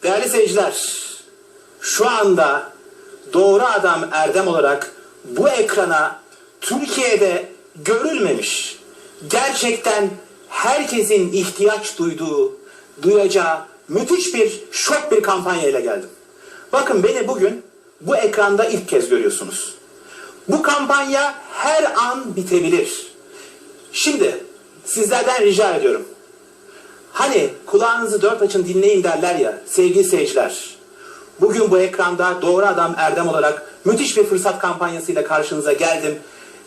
Değerli seyirciler, şu anda Doğru Adam Erdem olarak bu ekrana Türkiye'de görülmemiş, gerçekten herkesin ihtiyaç duyduğu, duyacağı müthiş bir şok bir kampanyayla geldim. Bakın beni bugün bu ekranda ilk kez görüyorsunuz. Bu kampanya her an bitebilir. Şimdi sizlerden rica ediyorum. Hani kulağınızı dört açın dinleyin derler ya sevgili seyirciler. Bugün bu ekranda Doğru Adam Erdem olarak müthiş bir fırsat kampanyasıyla karşınıza geldim.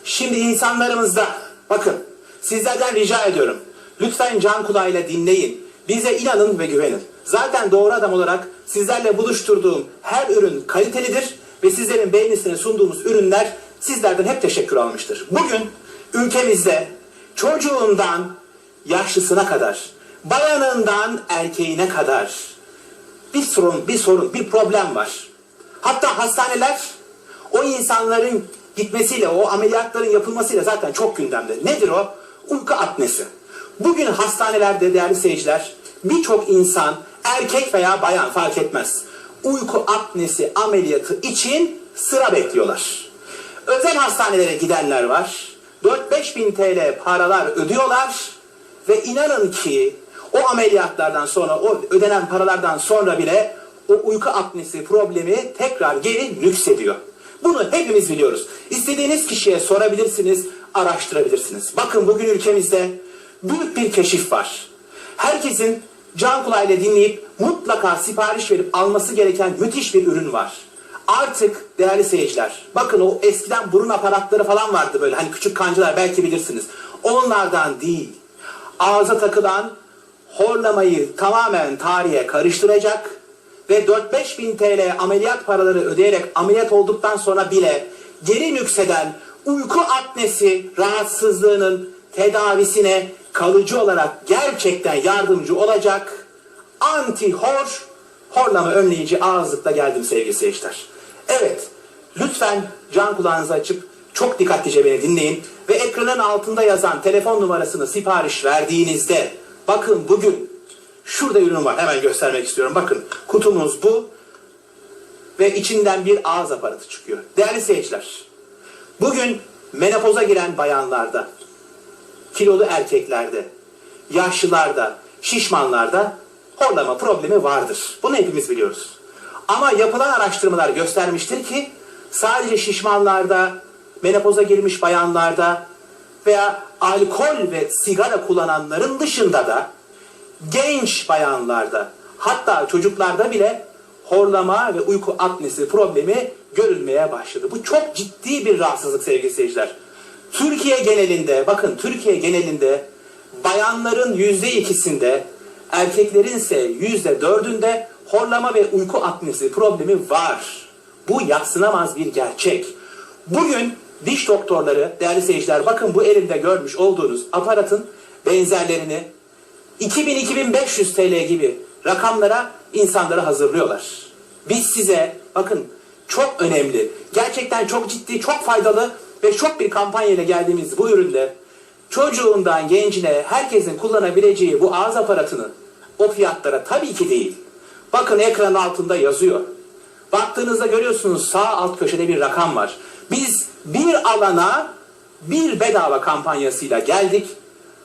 Şimdi insanlarımızda bakın sizlerden rica ediyorum. Lütfen can kulağıyla dinleyin. Bize inanın ve güvenin. Zaten Doğru Adam olarak sizlerle buluşturduğum her ürün kalitelidir ve sizlerin beğenisine sunduğumuz ürünler sizlerden hep teşekkür almıştır. Bugün ülkemizde çocuğundan yaşlısına kadar, bayanından erkeğine kadar bir problem var. Hatta hastaneler o insanların gitmesiyle, o ameliyatların yapılmasıyla zaten çok gündemde. Nedir o? Uyku apnesi. Bugün hastanelerde değerli seyirciler birçok insan, erkek veya bayan fark etmez, uyku apnesi ameliyatı için sıra bekliyorlar. Özel hastanelere gidenler var. 4-5 bin TL paralar ödüyorlar ve inanın ki o ameliyatlardan sonra, o ödenen paralardan sonra bile o uyku apnesi problemi tekrar geri nüksediyor. Bunu hepimiz biliyoruz. İstediğiniz kişiye sorabilirsiniz, araştırabilirsiniz. Bakın bugün ülkemizde büyük bir keşif var. Herkesin can kulağıyla dinleyip mutlaka sipariş verip alması gereken müthiş bir ürün var. Artık değerli seyirciler, bakın o eskiden burun aparatları falan vardı böyle, hani küçük kancılar belki bilirsiniz. Onlardan değil, ağza takılan horlamayı tamamen tarihe karıştıracak ve 4-5 bin TL ameliyat paraları ödeyerek ameliyat olduktan sonra bile geri nükseden uyku apnesi rahatsızlığının tedavisine kalıcı olarak gerçekten yardımcı olacak horlama önleyici ağızlıkla geldim sevgili seyirciler. Evet, lütfen can kulağınızı açıp çok dikkatlice beni dinleyin ve ekranın altında yazan telefon numarasını sipariş verdiğinizde bakın bugün şurada ürün var, hemen göstermek istiyorum. Bakın kutumuz bu ve içinden bir ağız aparatı çıkıyor. Değerli seyirciler, bugün menopoza giren bayanlarda, kilolu erkeklerde, yaşlılarda, şişmanlarda horlama problemi vardır. Bunu hepimiz biliyoruz. Ama yapılan araştırmalar göstermiştir ki sadece şişmanlarda, menopoza girmiş bayanlarda veya alkol ve sigara kullananların dışında da genç bayanlarda, hatta çocuklarda bile horlama ve uyku apnesi problemi görülmeye başladı. Bu çok ciddi bir rahatsızlık sevgili seyirciler. Türkiye genelinde, bakın Türkiye genelinde bayanların %2'sinde, erkeklerin ise %4'ünde horlama ve uyku apnesi problemi var. Bu yadsınamaz bir gerçek. Bugün diş doktorları, değerli seyirciler, bakın bu elimde görmüş olduğunuz aparatın benzerlerini 2000-2500 TL gibi rakamlara insanları hazırlıyorlar. Biz size bakın çok önemli, gerçekten çok ciddi, çok faydalı ve çok bir kampanya ile geldiğimiz bu üründe çocuğundan gencine herkesin kullanabileceği bu ağız aparatını o fiyatlara tabii ki değil. Bakın ekranın altında yazıyor. Baktığınızda görüyorsunuz sağ alt köşede bir rakam var. Biz bir alana bir bedava kampanyasıyla geldik.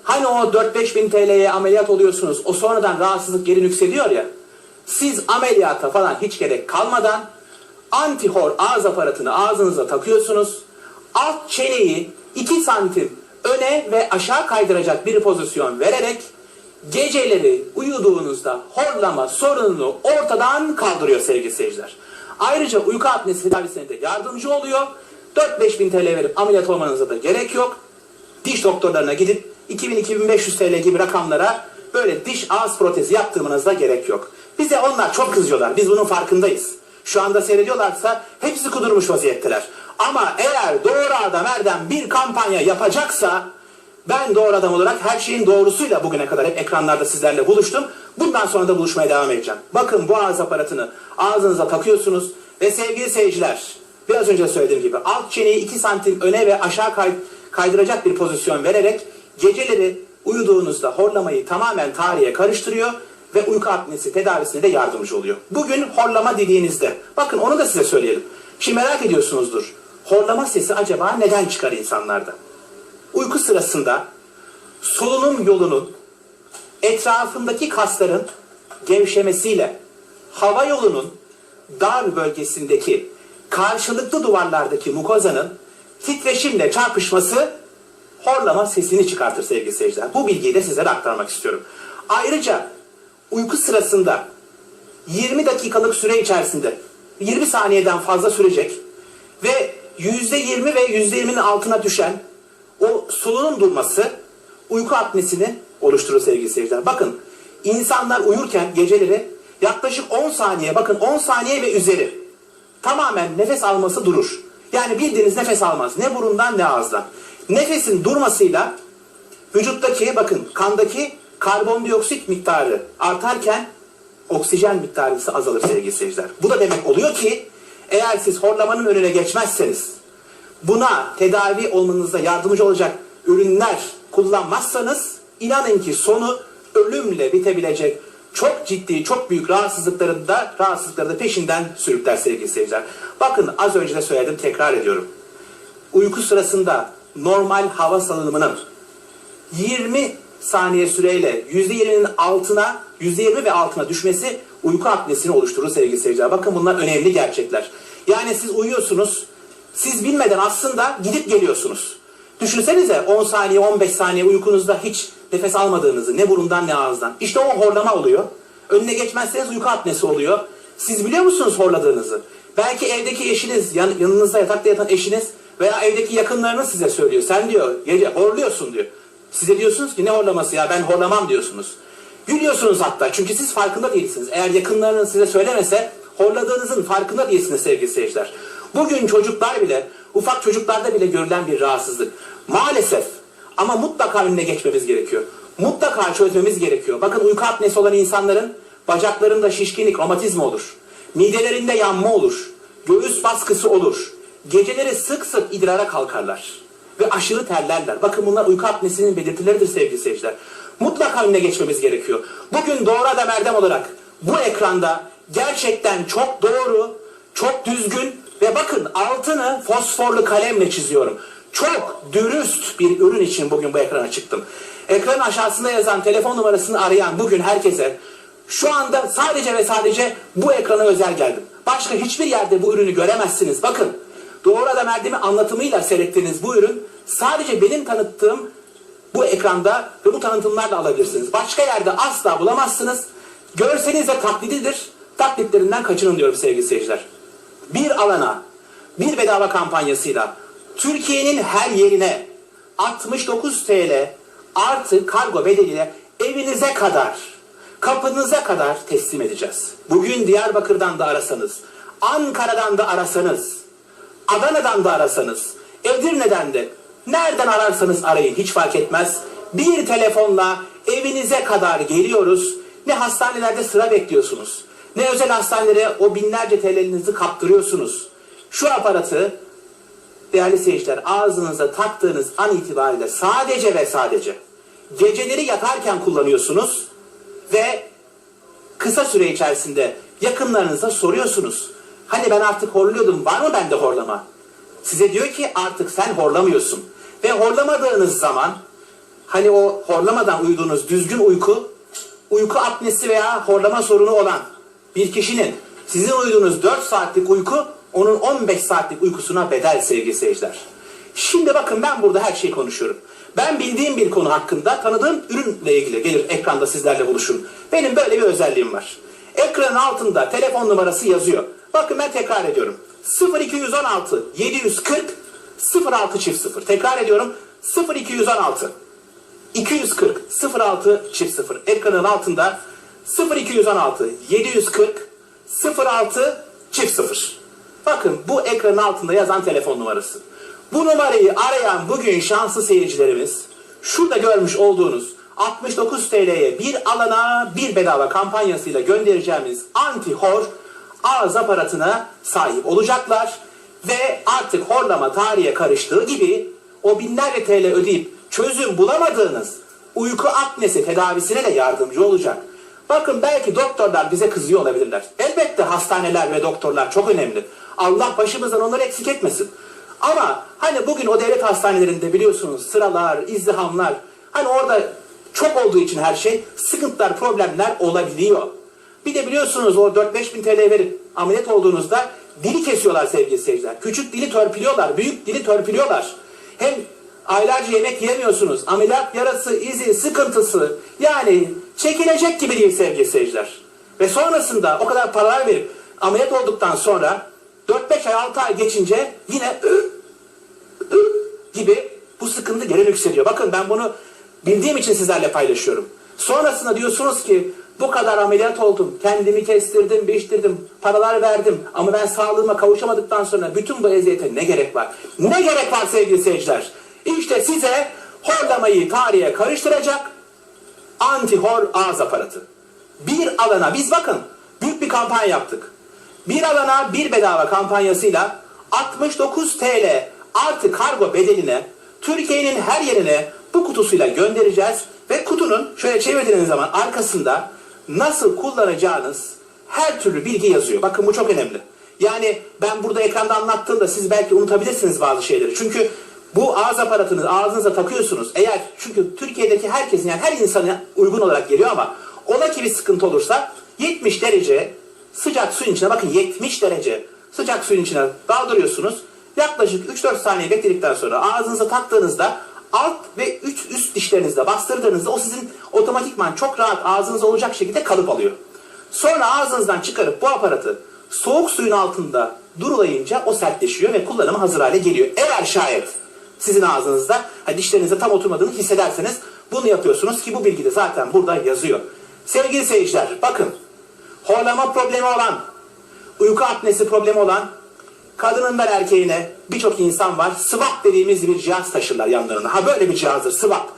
Hani o 4-5 bin TL'ye ameliyat oluyorsunuz, o sonradan rahatsızlık geri nüksediyor ya. Siz ameliyata falan hiç gerek kalmadan antihor ağız aparatını ağzınıza takıyorsunuz. Alt çeneyi 2 santim öne ve aşağı kaydıracak bir pozisyon vererek geceleri uyuduğunuzda horlama sorununu ortadan kaldırıyor sevgili seyirciler. Ayrıca uyku apnesi tedavisine de yardımcı oluyor. 4-5 bin TL verip ameliyat olmanıza da gerek yok. Diş doktorlarına gidip 2000-2500 TL gibi rakamlara böyle diş ağız protezi yaptırmanıza gerek yok. Bize onlar çok kızıyorlar. Biz bunun farkındayız. Şu anda seyrediyorlarsa hepsi kudurmuş vaziyetteler. Ama eğer Doğru Adam Erdem bir kampanya yapacaksa ben Doğru Adam olarak her şeyin doğrusuyla bugüne kadar hep ekranlarda sizlerle buluştum. Bundan sonra da buluşmaya devam edeceğim. Bakın bu ağız aparatını ağzınıza takıyorsunuz ve sevgili seyirciler, biraz önce söylediğim gibi alt çeneyi 2 santim öne ve aşağı kaydıracak bir pozisyon vererek geceleri uyuduğunuzda horlamayı tamamen tarihe karıştırıyor ve uyku apnesi tedavisine de yardımcı oluyor. Bugün horlama dediğinizde, bakın onu da size söyleyelim. Şimdi merak ediyorsunuzdur. Horlama sesi acaba neden çıkar insanlarda? Uyku sırasında solunum yolunun etrafındaki kasların gevşemesiyle hava yolunun dar bölgesindeki karşılıklı duvarlardaki mukozanın titreşimle çarpışması horlama sesini çıkartır sevgili seyirciler. Bu bilgiyi de sizlere aktarmak istiyorum. Ayrıca uyku sırasında 20 dakikalık süre içerisinde 20 saniyeden fazla sürecek ve %20 ve %20'nin altına düşen o solunum durması uyku apnesini oluşturur sevgili seyirciler. Bakın insanlar uyurken geceleri yaklaşık 10 saniye, bakın 10 saniye ve üzeri tamamen nefes alması durur. Yani bildiğiniz nefes almaz. Ne burundan ne ağızdan. Nefesin durmasıyla vücuttaki, bakın kandaki karbondioksit miktarı artarken oksijen miktarı ise azalır sevgili seyirciler. Bu da demek oluyor ki eğer siz horlamanın önüne geçmezseniz, buna tedavi olmanıza yardımcı olacak ürünler kullanmazsanız inanın ki sonu ölümle bitebilecek çok ciddi, çok büyük rahatsızlıkları da peşinden sürükler sevgili seyirciler. Bakın az önce de söyledim, tekrar ediyorum. Uyku sırasında normal hava salınımının 20 saniye süreyle %20'nin altına, %20 ve altına düşmesi uyku apnesini oluşturur sevgili seyirciler. Bakın bunlar önemli gerçekler. Yani siz uyuyorsunuz, siz bilmeden aslında gidip geliyorsunuz. Düşünsenize 10 saniye, 15 saniye uykunuzda hiç nefes almadığınızı, ne burundan ne ağızdan. İşte o horlama oluyor. Önüne geçmezseniz uyku apnesi oluyor. Siz biliyor musunuz horladığınızı? Belki evdeki eşiniz, yanınızda yatakta yatan eşiniz veya evdeki yakınlarınız size söylüyor. Sen diyor, gece horluyorsun diyor. Size diyorsunuz ki ne horlaması ya, ben horlamam diyorsunuz. Gülüyorsunuz hatta, çünkü siz farkında değilsiniz. Eğer yakınlarınız size söylemese horladığınızın farkında değilsiniz sevgili seyirciler. Bugün çocuklar bile, ufak çocuklarda bile görülen bir rahatsızlık. Maalesef, ama mutlaka önüne geçmemiz gerekiyor. Mutlaka çözmemiz gerekiyor. Bakın uyku apnesi olan insanların bacaklarında şişkinlik, romatizma olur. Midelerinde yanma olur. Göğüs baskısı olur. Geceleri sık sık idrara kalkarlar. Ve aşırı terlerler. Bakın bunlar uyku apnesinin belirtileridir sevgili seyirciler. Mutlaka önüne geçmemiz gerekiyor. Bugün Doğru Adam Erdem olarak bu ekranda gerçekten çok doğru, çok düzgün ve bakın altını fosforlu kalemle çiziyorum. Çok dürüst bir ürün için bugün bu ekrana çıktım. Ekranın aşağısında yazan telefon numarasını arayan bugün herkese şu anda sadece ve sadece bu ekrana özel geldim. Başka hiçbir yerde bu ürünü göremezsiniz. Bakın Doğru Adam Erdem'i anlatımıyla seyrettiğiniz bu ürün sadece benim tanıttığım bu ekranda ve bu tanıtımlarla alabilirsiniz. Başka yerde asla bulamazsınız. Görseniz de taklididir. Taklitlerinden kaçının diyorum sevgili seyirciler. Bir alana, bir bedava kampanyasıyla Türkiye'nin her yerine 69 TL artı kargo bedeliyle evinize kadar, kapınıza kadar teslim edeceğiz. Bugün Diyarbakır'dan da arasanız, Ankara'dan da arasanız, Adana'dan da arasanız, Edirne'den de, nereden ararsanız arayın, hiç fark etmez. Bir telefonla evinize kadar geliyoruz. Ne hastanelerde sıra bekliyorsunuz, ne özel hastanelere o binlerce TL'nizi kaptırıyorsunuz. Şu aparatı değerli seyirciler ağzınıza taktığınız an itibariyle sadece ve sadece geceleri yatarken kullanıyorsunuz ve kısa süre içerisinde yakınlarınıza soruyorsunuz. Hani ben artık horluyordum, var mı bende horlama? Size diyor ki artık sen horlamıyorsun. Ve horlamadığınız zaman hani o horlamadan uyuduğunuz düzgün uyku apnesi veya horlama sorunu olan bir kişinin sizin uyuduğunuz 4 saatlik uyku onun 15 saatlik uykusuna bedel sevgili seyirciler. Şimdi bakın ben burada her şeyi konuşuyorum. Ben bildiğim bir konu hakkında tanıdığım ürünle ilgili gelir ekranda sizlerle buluşurum. Benim böyle bir özelliğim var. Ekranın altında telefon numarası yazıyor. Bakın ben tekrar ediyorum. 0216 740 0600. Tekrar ediyorum. 0216 240 0600. Ekranın altında 0216 740 0600. Bakın bu ekranın altında yazan telefon numarası. Bu numarayı arayan bugün şanslı seyircilerimiz şurada görmüş olduğunuz 69 TL'ye bir alana bir bedava kampanyasıyla göndereceğimiz anti-hor ağız aparatına sahip olacaklar. Ve artık horlama tarihe karıştığı gibi o binlerce TL ödeyip çözüm bulamadığınız uyku apnesi tedavisine de yardımcı olacak. Bakın belki doktorlar bize kızıyor olabilirler. Elbette hastaneler ve doktorlar çok önemli. Allah başımızdan onları eksik etmesin. Ama hani bugün o devlet hastanelerinde biliyorsunuz sıralar, izdihamlar, hani orada çok olduğu için her şey sıkıntılar, problemler olabiliyor. Bir de biliyorsunuz o 4-5 bin TL verip ameliyat olduğunuzda dili kesiyorlar sevgili seyirciler. Küçük dili törpülüyorlar, büyük dili törpülüyorlar. Hem aylarca yemek yemiyorsunuz. Ameliyat yarası, izi, sıkıntısı yani çekilecek gibi değil sevgili seyirciler. Ve sonrasında o kadar paralar verip ameliyat olduktan sonra 4-5 ay 6 ay geçince yine gibi bu sıkıntı geri yükseliyor. Bakın ben bunu bildiğim için sizlerle paylaşıyorum. Sonrasında diyorsunuz ki bu kadar ameliyat oldum, kendimi kestirdim, biçtirdim, paralar verdim ama ben sağlığıma kavuşamadıktan sonra bütün bu eziyete ne gerek var? Ne gerek var sevgili seyirciler? İşte size horlamayı tarihe karıştıracak anti-hor ağız aparatı. Bir alana biz bakın büyük bir kampanya yaptık. Bir alana bir bedava kampanyasıyla 69 TL artı kargo bedeline Türkiye'nin her yerine bu kutusuyla göndereceğiz ve kutunun şöyle çevirdiğiniz zaman arkasında nasıl kullanacağınız her türlü bilgi yazıyor. Bakın bu çok önemli. Yani ben burada ekranda anlattığımda siz belki unutabilirsiniz bazı şeyleri. Çünkü bu ağız aparatını ağzınıza takıyorsunuz. Eğer çünkü Türkiye'deki herkesin yani her insana uygun olarak geliyor ama ola ki bir sıkıntı olursa 70 derece sıcak suyun içine bakın 70 derece sıcak suyun içine daldırıyorsunuz. Yaklaşık 3-4 saniye bekledikten sonra ağzınıza taktığınızda alt ve üst dişlerinizle bastırdığınızda o sizin otomatikman çok rahat ağzınızda olacak şekilde kalıp alıyor. Sonra ağzınızdan çıkarıp bu aparatı soğuk suyun altında durulayınca o sertleşiyor ve kullanıma hazır hale geliyor. Eğer şayet sizin ağzınızda dişlerinizde tam oturmadığını hissederseniz bunu yapıyorsunuz ki bu bilgi de zaten burada yazıyor. Sevgili seyirciler bakın horlama problemi olan, uyku apnesi problemi olan kadınından erkeğine birçok insan var. SWAP dediğimiz bir cihaz taşırlar yanlarında. Ha böyle bir cihazdır SWAP.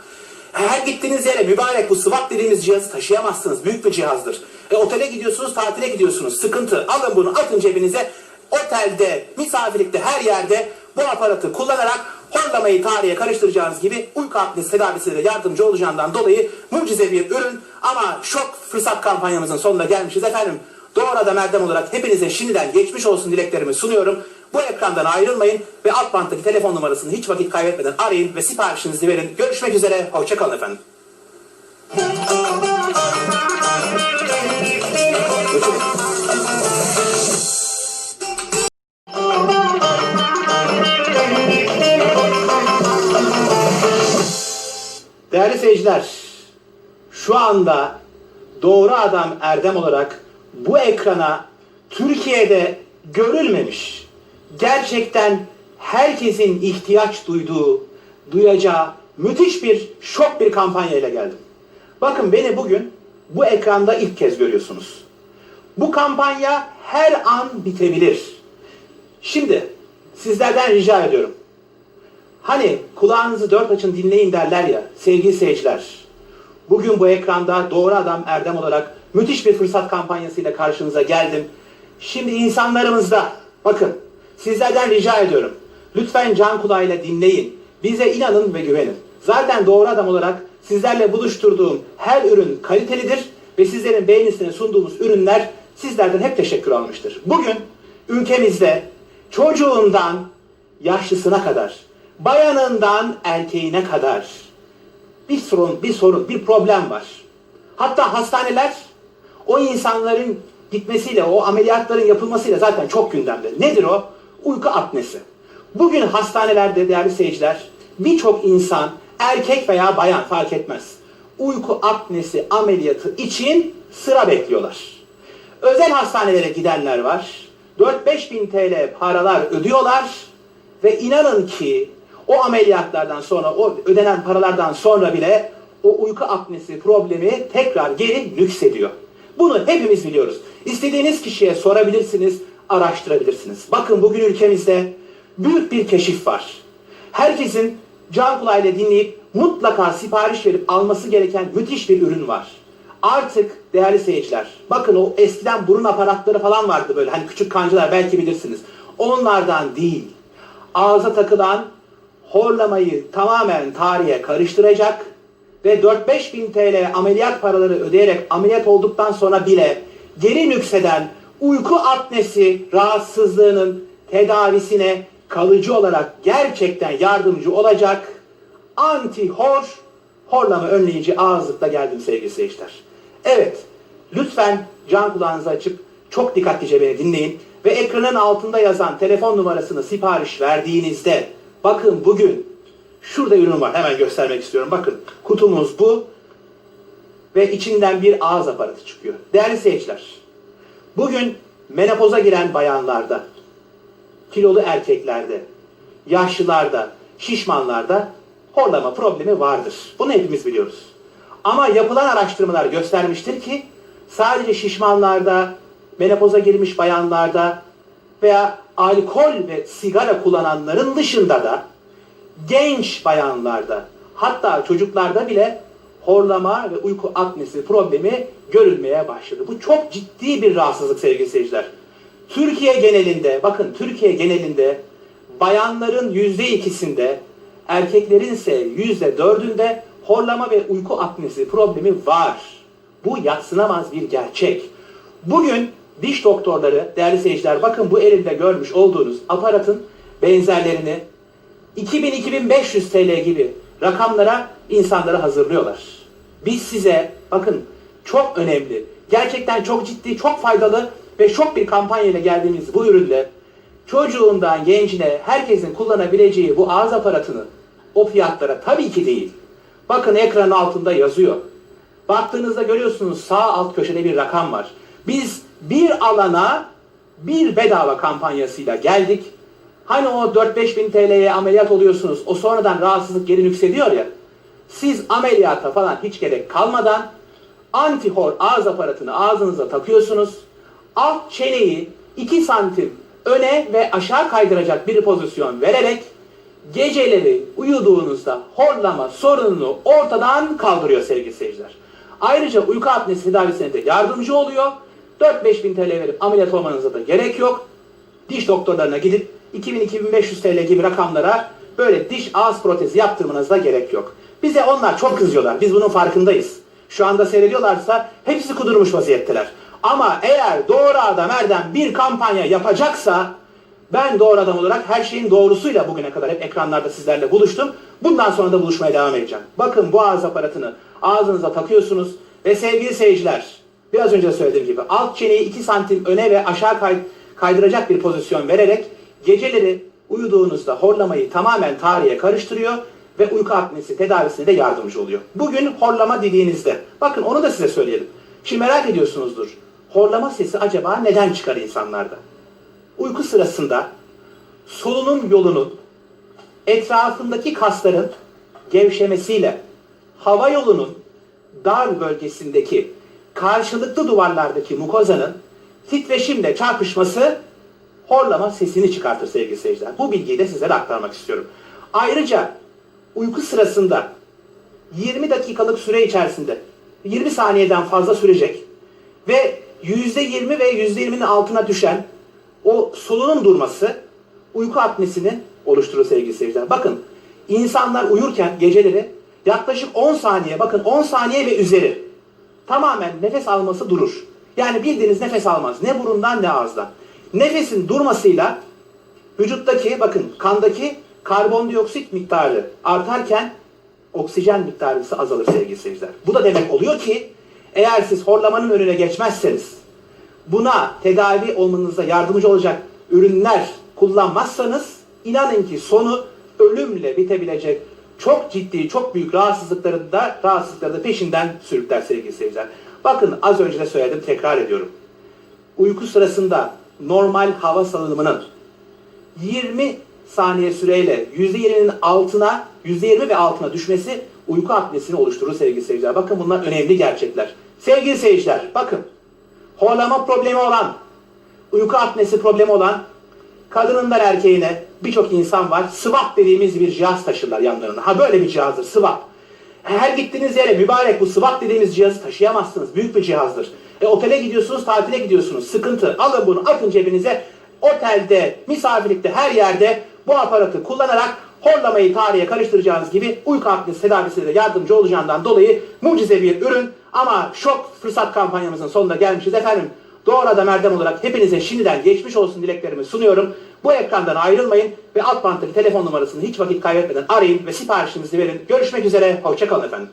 Her gittiğiniz yere mübarek bu SWAP dediğimiz cihazı taşıyamazsınız. Büyük bir cihazdır. Otele gidiyorsunuz, tatile gidiyorsunuz. Sıkıntı. Alın bunu atın cebinize. Otelde, misafirlikte her yerde bu aparatı kullanarak horlamayı tarihe karıştıracağınız gibi uyku apnesi tedavisine de yardımcı olacağından dolayı mucize bir ürün. Ama şok fırsat kampanyamızın sonuna gelmişiz efendim. Doğru Adam Erdem olarak hepinize şimdiden geçmiş olsun dileklerimi sunuyorum. Bu ekrandan ayrılmayın ve alt banttaki telefon numarasını hiç vakit kaybetmeden arayın ve siparişinizi verin. Görüşmek üzere, hoşça kalın efendim. Değerli seyirciler, şu anda Doğru Adam Erdem olarak bu ekrana Türkiye'de görülmemiş, gerçekten herkesin ihtiyaç duyduğu, duyacağı müthiş bir şok bir kampanya ile geldim. Bakın beni bugün bu ekranda ilk kez görüyorsunuz. Bu kampanya her an bitebilir. Şimdi sizlerden rica ediyorum. Hani kulağınızı dört açın dinleyin derler ya sevgili seyirciler. Bugün bu ekranda Doğru Adam Erdem olarak müthiş bir fırsat kampanyasıyla karşınıza geldim. Şimdi insanlarımızda bakın sizlerden rica ediyorum. Lütfen can kulağıyla dinleyin. Bize inanın ve güvenin. Zaten Doğru Adam olarak sizlerle buluşturduğum her ürün kalitelidir ve sizlerin beğenisine sunduğumuz ürünler sizlerden hep teşekkür almıştır. Bugün ülkemizde çocuğundan yaşlısına kadar, bayanından erkeğine kadar bir sorun, bir problem var. Hatta hastaneler o insanların gitmesiyle, o ameliyatların yapılmasıyla zaten çok gündemde. Nedir o? Uyku apnesi. Bugün hastanelerde değerli seyirciler birçok insan erkek veya bayan fark etmez. Uyku apnesi ameliyatı için sıra bekliyorlar. Özel hastanelere gidenler var. 4-5 bin TL paralar ödüyorlar ve inanın ki o ameliyatlardan sonra, o ödenen paralardan sonra bile o uyku apnesi problemi tekrar geri nüksediyor. Bunu hepimiz biliyoruz. İstediğiniz kişiye sorabilirsiniz, araştırabilirsiniz. Bakın bugün ülkemizde büyük bir keşif var. Herkesin can kulağıyla dinleyip mutlaka sipariş verip alması gereken müthiş bir ürün var. Artık değerli seyirciler, bakın o eskiden burun aparatları falan vardı böyle hani küçük kancılar belki bilirsiniz. Onlardan değil, ağza takılan horlamayı tamamen tarihe karıştıracak ve 4-5 bin TL ameliyat paraları ödeyerek ameliyat olduktan sonra bile geri nükseden uyku apnesi rahatsızlığının tedavisine kalıcı olarak gerçekten yardımcı olacak horlama önleyici ağızlıkla geldim sevgili seyirciler. Evet, lütfen can kulağınızı açıp çok dikkatlice beni dinleyin ve ekranın altında yazan telefon numarasını sipariş verdiğinizde bakın bugün şurada ürün var, hemen göstermek istiyorum. Bakın kutumuz bu ve içinden bir ağız aparatı çıkıyor. Değerli seyirciler, bugün menopoza giren bayanlarda, kilolu erkeklerde, yaşlılarda, şişmanlarda horlama problemi vardır. Bunu hepimiz biliyoruz. Ama yapılan araştırmalar göstermiştir ki sadece şişmanlarda, menopoza girmiş bayanlarda veya alkol ve sigara kullananların dışında da genç bayanlarda, hatta çocuklarda bile horlama ve uyku apnesi problemi görülmeye başladı. Bu çok ciddi bir rahatsızlık sevgili seyirciler. Türkiye genelinde, bakın Türkiye genelinde bayanların %2'sinde, erkeklerin ise %4'ünde horlama ve uyku apnesi problemi var. Bu yadsınamaz bir gerçek. Bugün diş doktorları, değerli seyirciler, bakın bu elimde görmüş olduğunuz aparatın benzerlerini 2000-2500 TL gibi rakamlara insanlara hazırlıyorlar. Biz size bakın çok önemli, gerçekten çok ciddi, çok faydalı ve şok bir kampanya ile geldiğimiz bu ürünle çocuğundan gencine herkesin kullanabileceği bu ağız aparatını o fiyatlara tabii ki değil. Bakın ekranın altında yazıyor. Baktığınızda görüyorsunuz sağ alt köşede bir rakam var. Biz bir alana bir bedava kampanyasıyla geldik. Hani o 4-5 bin TL'ye ameliyat oluyorsunuz. O sonradan rahatsızlık geri yükseliyor ya. Siz ameliyata falan hiç gerek kalmadan antihor ağız aparatını ağzınıza takıyorsunuz. Alt çeneyi 2 santim öne ve aşağı kaydıracak bir pozisyon vererek geceleri uyuduğunuzda horlama sorununu ortadan kaldırıyor sevgili seyirciler. Ayrıca uyku apnesi tedavisine de yardımcı oluyor. 4-5 bin TL verip ameliyat olmanıza da gerek yok. Diş doktorlarına gidip 2000-2500 TL gibi rakamlara böyle diş ağız protezi yaptırmanıza gerek yok. Bize onlar çok kızıyorlar. Biz bunun farkındayız. Şu anda seyrediyorlarsa hepsi kudurmuş vaziyetteler. Ama eğer doğru adam Erdem bir kampanya yapacaksa ben doğru adam olarak her şeyin doğrusuyla bugüne kadar hep ekranlarda sizlerle buluştum. Bundan sonra da buluşmaya devam edeceğim. Bakın bu ağız aparatını ağzınıza takıyorsunuz ve sevgili seyirciler, biraz önce söylediğim gibi alt çeneyi 2 santim öne ve aşağı kaydıracak bir pozisyon vererek geceleri uyuduğunuzda horlamayı tamamen tarihe karıştırıyor ve uyku apnesi tedavisine de yardımcı oluyor. Bugün horlama dediğinizde, bakın onu da size söyleyelim. Şimdi merak ediyorsunuzdur. Horlama sesi acaba neden çıkar insanlarda? Uyku sırasında solunum yolunun etrafındaki kasların gevşemesiyle hava yolunun dar bölgesindeki karşılıklı duvarlardaki mukozanın titreşimle çarpışması horlama sesini çıkartır sevgili seyirciler. Bu bilgiyi de sizlere aktarmak istiyorum. Ayrıca uyku sırasında 20 dakikalık süre içerisinde 20 saniyeden fazla sürecek ve %20 ve %20'nin altına düşen o solunum durması uyku apnesini oluşturur sevgili seyirciler. Bakın insanlar uyurken geceleri yaklaşık 10 saniye, bakın 10 saniye ve üzeri tamamen nefes alması durur. Yani bildiğiniz nefes almaz. Ne burundan ne ağızdan. Nefesin durmasıyla vücuttaki, bakın kandaki karbondioksit miktarı artarken oksijen miktarı ise azalır sevgili seyirciler. Bu da demek oluyor ki eğer siz horlamanın önüne geçmezseniz, buna tedavi olmanıza yardımcı olacak ürünler kullanmazsanız inanın ki sonu ölümle bitebilecek çok ciddi, çok büyük rahatsızlıkları da peşinden sürükler sevgili seyirciler. Bakın az önce de söyledim, tekrar ediyorum. Uyku sırasında normal hava salınımının 20 saniye süreyle %20'nin altına, %20 ve altına düşmesi uyku apnesini oluşturur sevgili seyirciler. Bakın bunlar önemli gerçekler. Sevgili seyirciler, bakın horlama problemi olan, uyku apnesi problemi olan kadınından erkeğine birçok insan var. SWAP dediğimiz bir cihaz taşırlar yanlarına. Ha böyle bir cihazdır SWAP. Her gittiğiniz yere mübarek bu SWAP dediğimiz cihazı taşıyamazsınız. Büyük bir cihazdır. Otele gidiyorsunuz, tatile gidiyorsunuz. Sıkıntı. Alın bunu, atın cebinize. Otelde, misafirlikte, her yerde bu aparatı kullanarak horlamayı tarihe karıştıracağınız gibi uyku apnesi tedavisine de yardımcı olacağından dolayı mucize bir ürün. Ama şok fırsat kampanyamızın sonuna gelmişiz efendim. Doğru Adam Erdem olarak hepinize şimdiden geçmiş olsun dileklerimi sunuyorum. Bu ekrandan ayrılmayın ve alt banttaki telefon numarasını hiç vakit kaybetmeden arayın ve siparişinizi verin. Görüşmek üzere, hoşça kalın efendim.